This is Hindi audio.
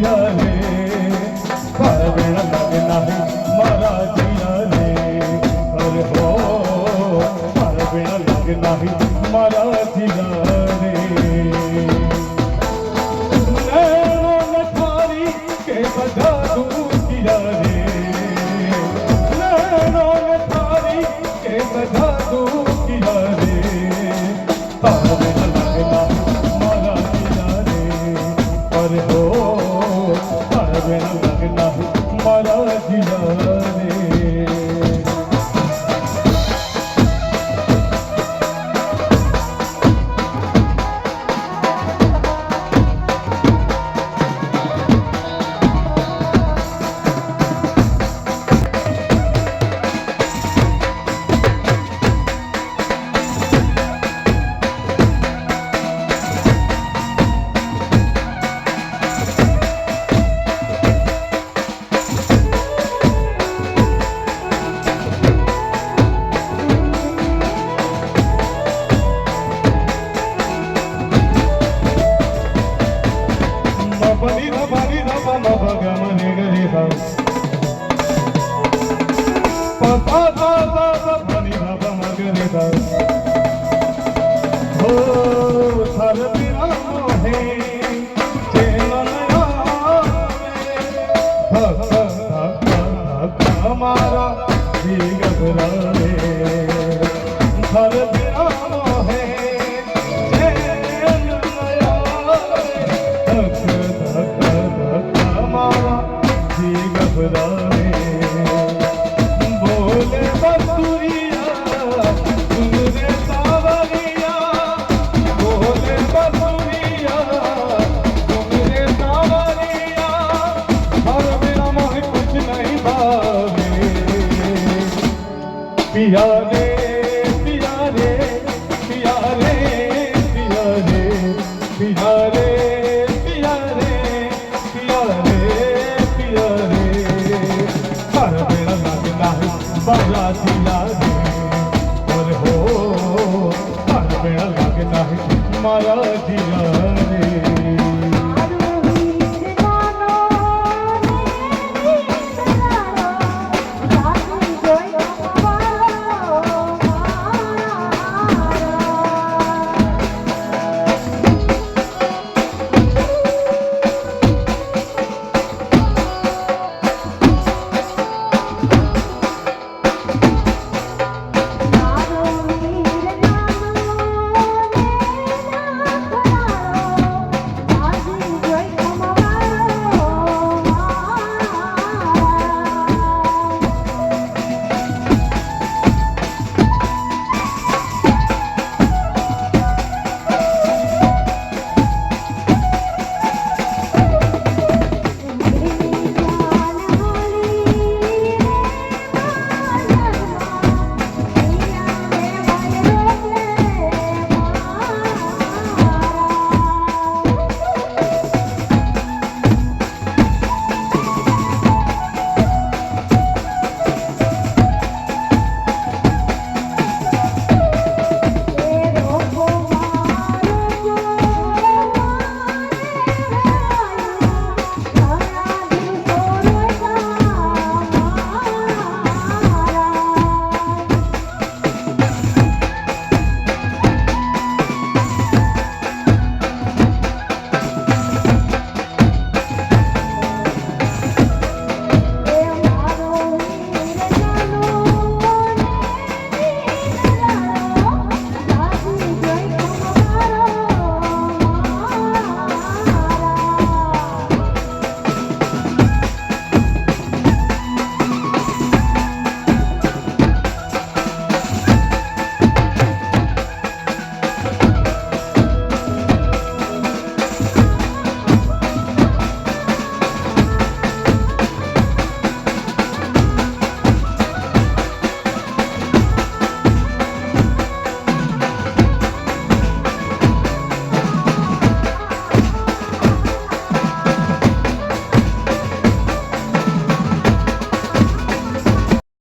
जिया रे पर बिना लगे नहीं मारा जिया रे अरे हो पर बिना लगे नहीं मारा जिया रे नैनो नखारी के बजा दूं जिया रे नैनो नखारी के बजा दूं जिया रे पर बिना लगे नहीं मारा जिया रे अरे हो पर बिना लगे नहीं मारा जिया रे हमारा भी घबराए हर बिना है चैन नया धक धक धक हमारा भी घबराए बोले बसुरिया सुन रे सावरिया बोले बसुरिया सुन रे सावरिया हर बिना मोह कुछ नहीं भावे पिया